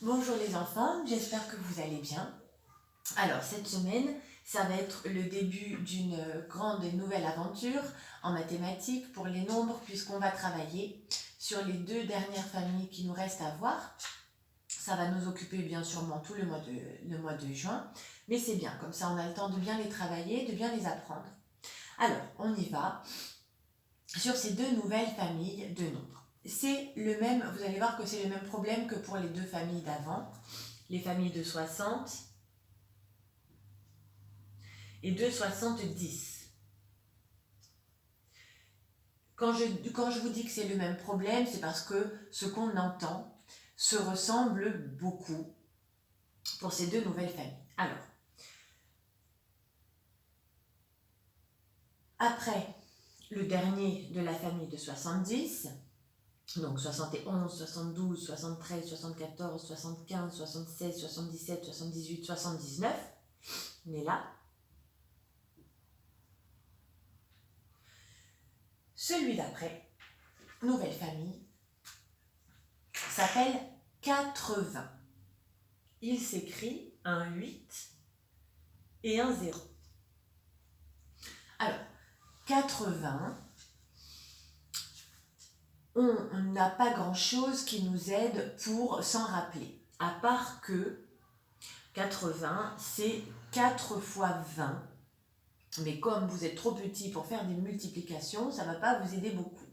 Bonjour les enfants, j'espère que vous allez bien. Alors cette semaine, ça va être le début d'une grande et nouvelle aventure en mathématiques pour les nombres puisqu'on va travailler sur les deux dernières familles qui nous restent à voir. Ça va nous occuper bien sûrement tout le mois de juin, mais c'est bien, comme ça on a le temps de bien les travailler, de bien les apprendre. Alors, on y va sur ces deux nouvelles familles de nombres. C'est le même, vous allez voir que c'est le même problème que pour les deux familles d'avant. Les familles de 60 et de 70. Quand je vous dis que c'est le même problème, c'est parce que ce qu'on entend se ressemble beaucoup pour ces deux nouvelles familles. Alors, après le dernier de la famille de 70, donc 71, 72, 73, 74, 75, 76, 77, 78, 79, on est là. Celui d'après, nouvelle famille, s'appelle 80. Il s'écrit un 8 et un 0. Alors, 80, on n'a pas grand-chose qui nous aide pour s'en rappeler, à part que 80, c'est 4 fois 20. Mais comme vous êtes trop petit pour faire des multiplications, ça ne va pas vous aider beaucoup.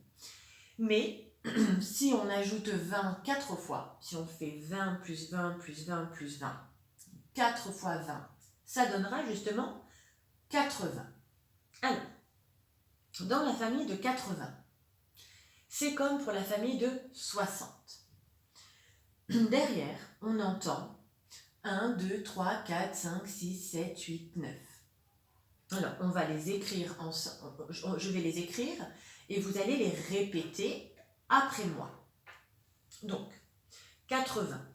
Mais si on ajoute 20 4 fois, si on fait 20 plus 20 plus 20 plus 20, 4 fois 20, ça donnera justement 80. Alors, dans la famille de 80, c'est comme pour la famille de 60. Derrière, on entend 1, 2, 3, 4, 5, 6, 7, 8, 9. Alors, on va les écrire ensemble. Je vais les écrire et vous allez les répéter après moi. Donc, 80.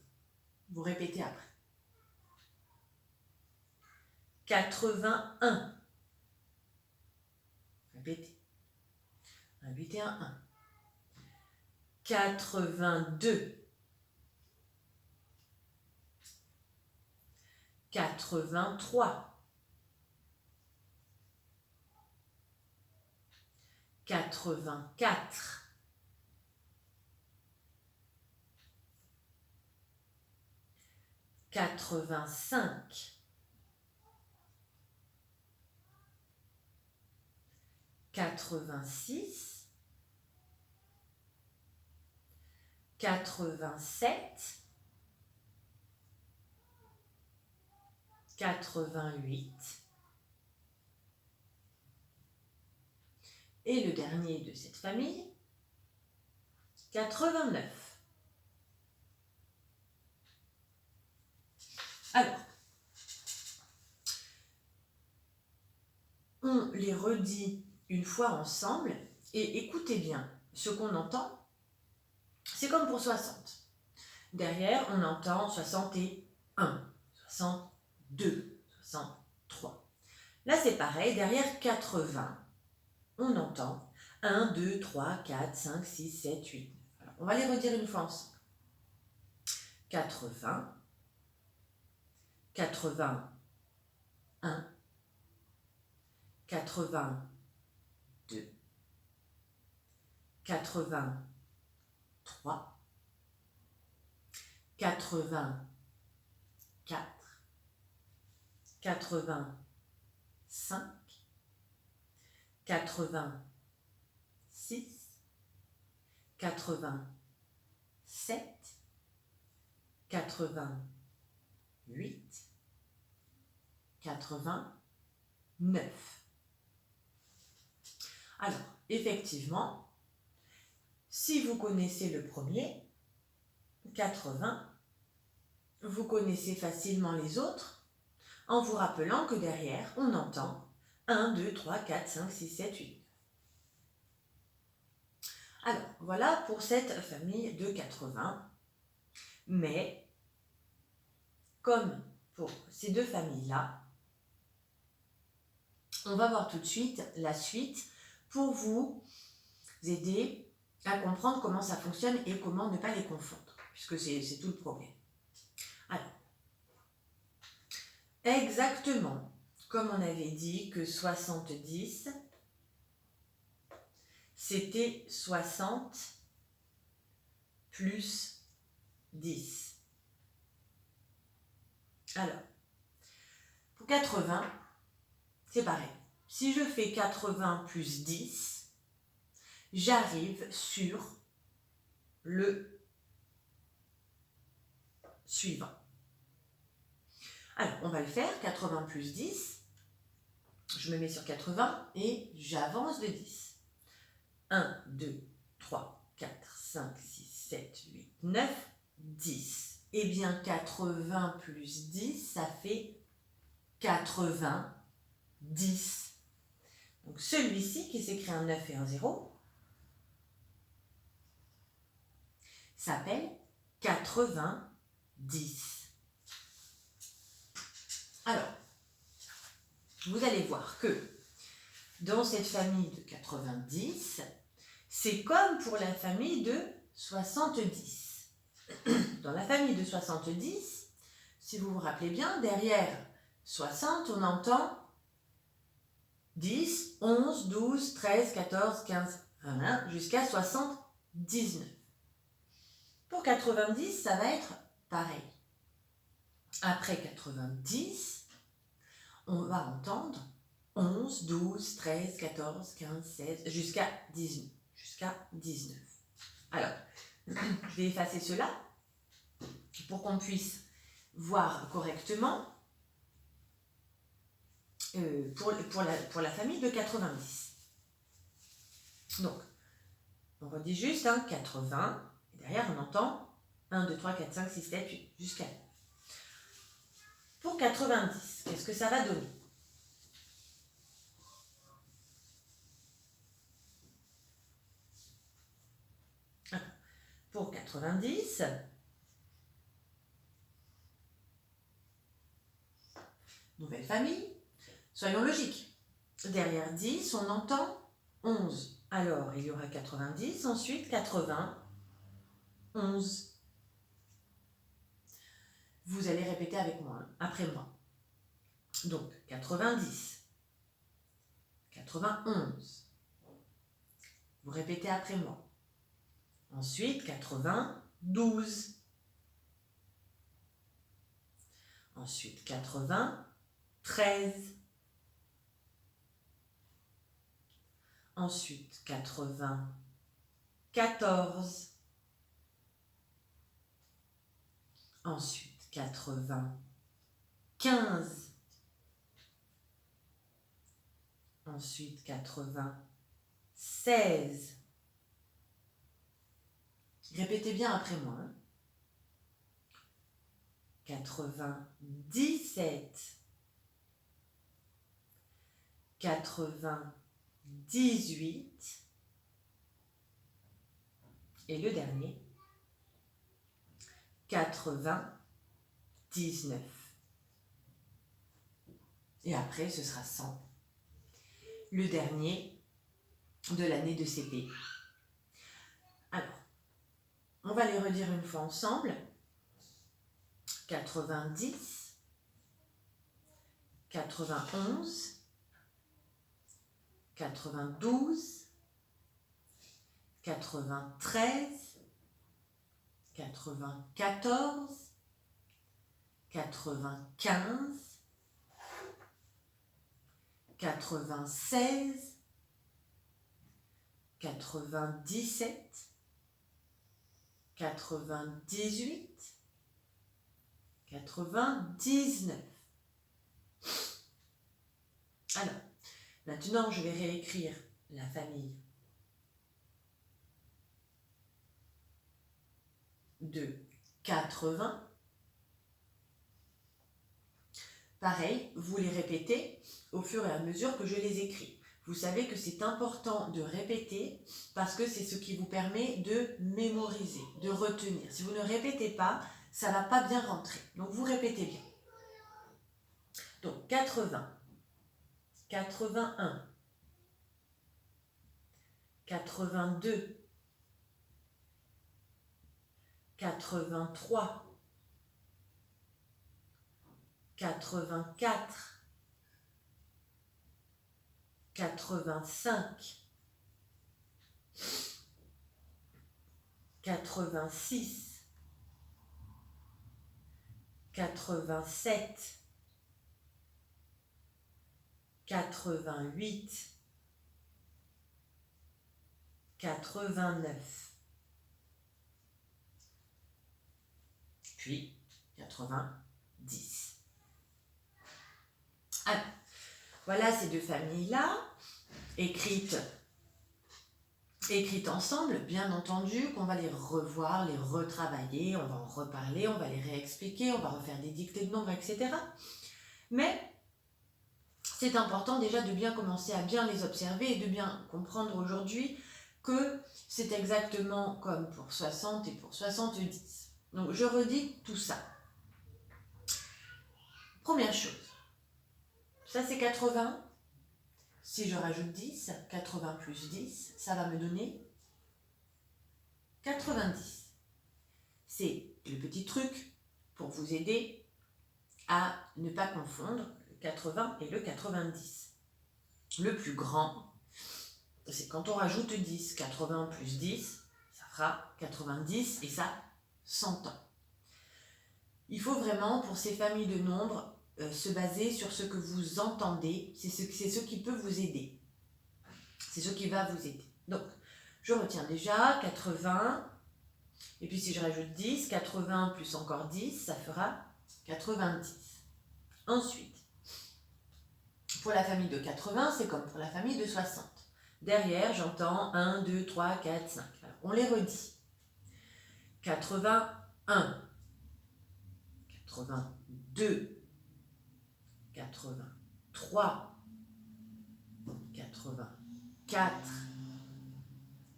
Vous répétez après. 81. Répétez. Un 8 et un 1. 82. 83. 84. 85. 86. 87. 88. Et le dernier de cette famille, 89. Alors, on les redit une fois ensemble et écoutez bien, ce qu'on entend, c'est comme pour 60. Derrière, on entend 61, 62, 63. Là, c'est pareil, derrière 80, on entend 1, 2, 3, 4, 5, 6, 7, 8, 9. Alors, on va les redire une fois ensemble. 80, 81, 82, 83, 84, 85, 86, 87, 88, 89. Alors, effectivement, si vous connaissez le premier, 80, vous connaissez facilement les autres en vous rappelant que derrière, on entend 1, 2, 3, 4, 5, 6, 7, 8. Alors, voilà pour cette famille de 80. Mais, comme pour ces deux familles-là, on va voir tout de suite la suite pour vous aider à comprendre comment ça fonctionne et comment ne pas les confondre, puisque c'est tout le problème. exactement comme on avait dit que 70, c'était 60 plus 10. Alors, pour 80, c'est pareil. Si je fais 80 plus 10, j'arrive sur le suivant. Alors, on va le faire, 80 plus 10. Je me mets sur 80 et j'avance de 10. 1, 2, 3, 4, 5, 6, 7, 8, 9, 10. Eh bien, 80 plus 10, ça fait 90. Donc, celui-ci qui s'écrit un 9 et un 0 s'appelle 90. Alors, vous allez voir que dans cette famille de 90, c'est comme pour la famille de 70. Dans la famille de 70, si vous vous rappelez bien, derrière 60, on entend 10, 11, 12, 13, 14, 15, 21, jusqu'à 79. Pour 90, ça va être pareil. Après 90, on va entendre 11, 12, 13, 14, 15, 16, jusqu'à 19. Alors, je vais effacer cela pour qu'on puisse voir correctement pour la famille de 90. Donc, on redit juste 80, et derrière on entend 1, 2, 3, 4, 5, 6, 7, 8, jusqu'à 9. Pour 90, qu'est-ce que ça va donner ? Pour 90, nouvelle famille, soyons logiques. Derrière 10, on entend 11. Alors, il y aura 90, ensuite 80, 11. Vous allez répéter avec moi, après moi. Donc, 90, 91. Vous répétez après moi. Ensuite, 92. Ensuite, 93. Ensuite, 94. Ensuite, 95. Ensuite, 96. Répétez bien après moi. 97. 98. Et le dernier, 99. Et après, ce sera 100. Le dernier de l'année de CP. Alors, on va les redire une fois ensemble. 90, 91, 92, 93, 94, 95, 96, 97, 98, 99. Alors, maintenant, je vais réécrire la famille de 80. Pareil, vous les répétez au fur et à mesure que je les écris. Vous savez que c'est important de répéter parce que c'est ce qui vous permet de mémoriser, de retenir. Si vous ne répétez pas, ça ne va pas bien rentrer. Donc, vous répétez bien. Donc, 80, 81, 82, 83, 84, 85, 86, 87, 88, 89, puis 90. Alors, voilà ces deux familles-là, écrites ensemble, bien entendu, qu'on va les revoir, les retravailler, on va en reparler, on va les réexpliquer, on va refaire des dictées de nombres, etc. Mais c'est important déjà de bien commencer à bien les observer et de bien comprendre aujourd'hui que c'est exactement comme pour 60 et pour 70. Donc je redis tout ça. Première chose, ça c'est 80. Si je rajoute 10, 80 plus 10, ça va me donner 90. C'est le petit truc pour vous aider à ne pas confondre le 80 et le 90. Le plus grand, c'est quand on rajoute 10. 80 plus 10, ça fera 90 et ça s'entend. Il faut vraiment, pour ces familles de nombres, se baser sur ce que vous entendez. C'est ce qui peut vous aider. C'est ce qui va vous aider. Donc, je retiens déjà 80. Et puis si je rajoute 10, 80 plus encore 10, ça fera 90. Ensuite, pour la famille de 80, c'est comme pour la famille de 60. Derrière, j'entends 1, 2, 3, 4, 5. Alors, on les redit. 81, 82, 83, 84,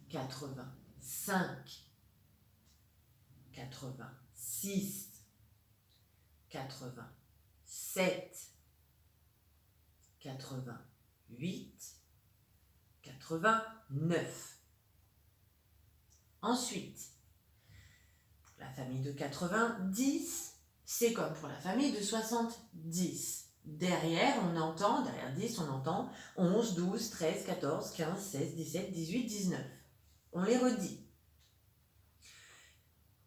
85, 86, 87, 88, 89. Ensuite, pour la famille de 90, c'est comme pour la famille de 70. Derrière 10, on entend 11, 12, 13, 14, 15, 16, 17, 18, 19. On les redit.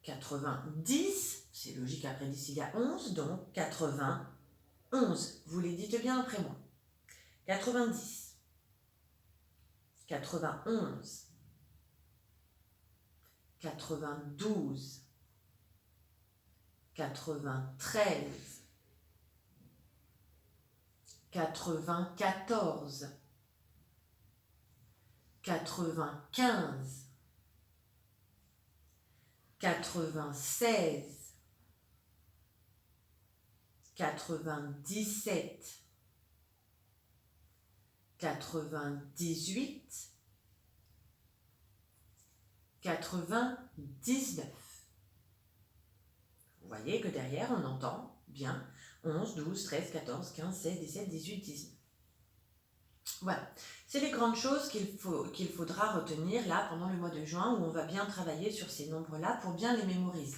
90, c'est logique, après 10 il y a 11, donc 91. Vous les dites bien après moi. 90, 91, 92, 93, 94, 95, 96, 97, 98, 99. Vous voyez que derrière, on entend bien 11, 12, 13, 14, 15, 16, 17, 18, 19. Voilà, c'est les grandes choses qu'il faudra retenir là pendant le mois de juin où on va bien travailler sur ces nombres-là pour bien les mémoriser.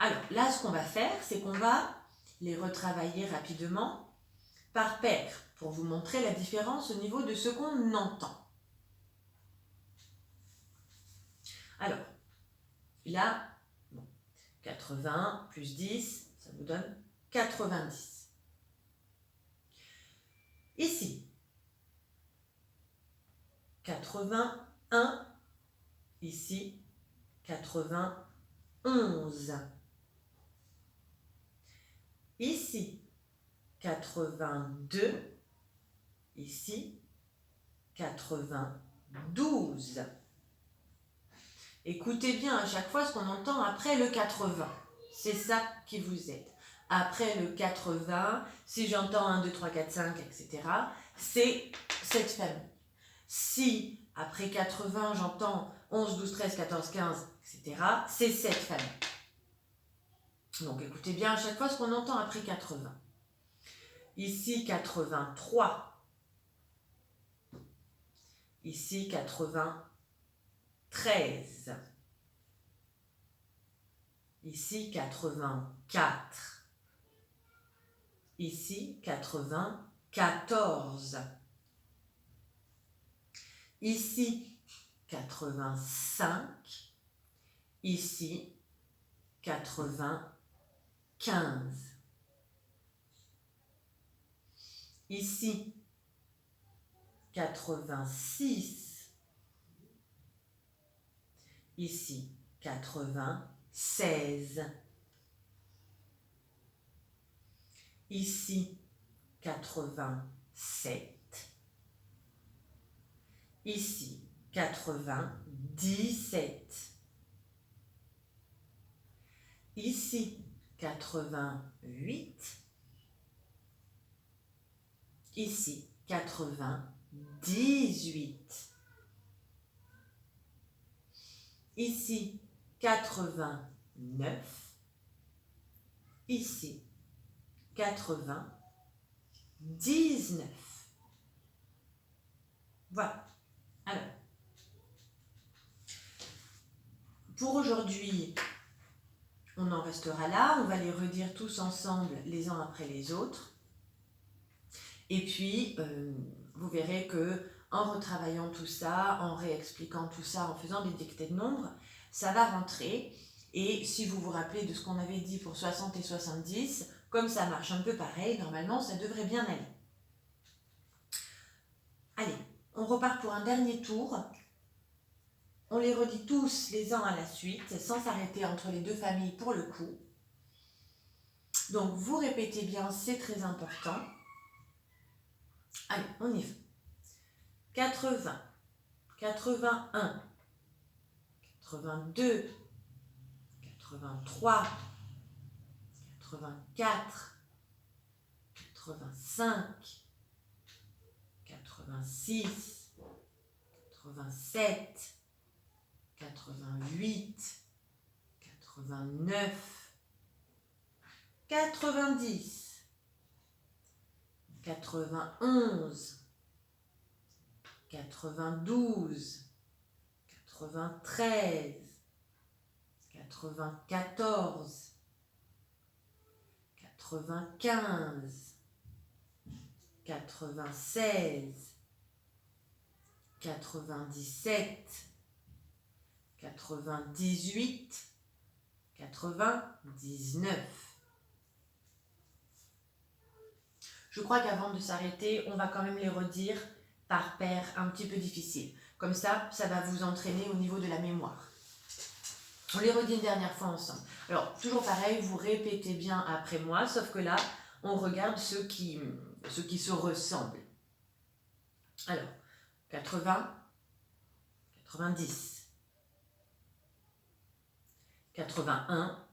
Alors là, ce qu'on va faire, c'est qu'on va les retravailler rapidement par paire pour vous montrer la différence au niveau de ce qu'on entend. Alors, là, 80 plus 10, ça vous donne 90. Ici, 81, ici, 91. Ici, 82, ici, 92. Écoutez bien à chaque fois ce qu'on entend après le 80. C'est ça qui vous aide. Après le 80, si j'entends 1, 2, 3, 4, 5, etc., c'est cette famille. Si après 80, j'entends 11, 12, 13, 14, 15, etc., c'est cette famille. Donc écoutez bien à chaque fois ce qu'on entend après 80. Ici, 83. Ici, 93. Ici, 84. Ici, 94. Ici, 85. Ici, 95. Ici, 86. Ici, 96. Ici, 87. Ici, 97. Ici, 88. Ici, 98. Ici, 89. Ici, 99. Voilà. Alors, pour aujourd'hui, on en restera là. On va les redire tous ensemble les uns après les autres. Et puis, vous verrez que en retravaillant tout ça, en réexpliquant tout ça, en faisant des dictées de nombres, ça va rentrer. Et si vous vous rappelez de ce qu'on avait dit pour 60 et 70, comme ça marche un peu pareil, normalement, ça devrait bien aller. Allez, on repart pour un dernier tour. On les redit tous les uns à la suite, sans s'arrêter entre les deux familles pour le coup. Donc, vous répétez bien, c'est très important. Allez, on y va. 80, 81, 82, 83, 84, 85, 86, 87, 88, 89, 90, 91, 92, 93, 94, 95, 96, 97, 98, 99. Je crois qu'avant de s'arrêter, on va quand même les redire par paire un petit peu difficile. Comme ça, ça va vous entraîner au niveau de la mémoire. On les redit une dernière fois ensemble. Alors, toujours pareil, vous répétez bien après moi, sauf que là, on regarde ceux qui se ressemblent. Alors, 80, 90, 81,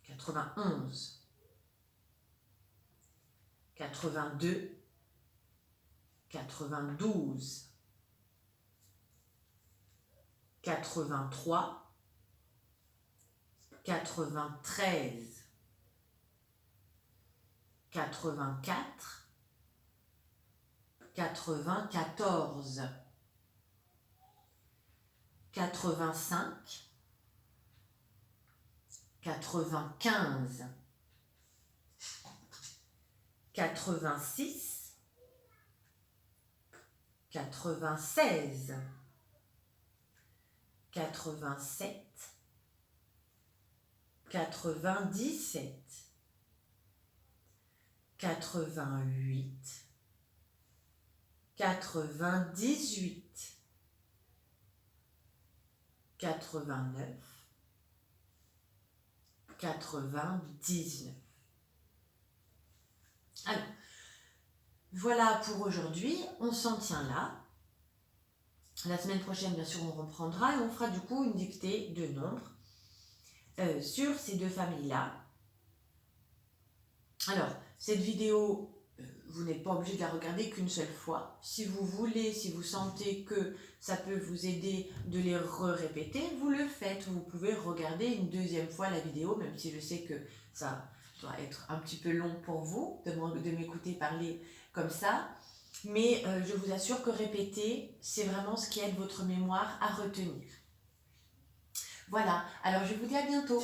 91, 82, 92, 83, 93, 84, 94, 85, 95, 86, 96, 87, 97, 88, 98, 89, 99. Alors, voilà pour aujourd'hui, on s'en tient là. La semaine prochaine, bien sûr, on reprendra et on fera du coup une dictée de nombres sur ces deux familles-là. Alors, cette vidéo, vous n'êtes pas obligé de la regarder qu'une seule fois. Si vous voulez, si vous sentez que ça peut vous aider de les répéter, vous le faites. Vous pouvez regarder une deuxième fois la vidéo, même si je sais que ça doit être un petit peu long pour vous de m'écouter parler comme ça. Mais je vous assure que répéter, c'est vraiment ce qui aide votre mémoire à retenir. Voilà, alors je vous dis à bientôt.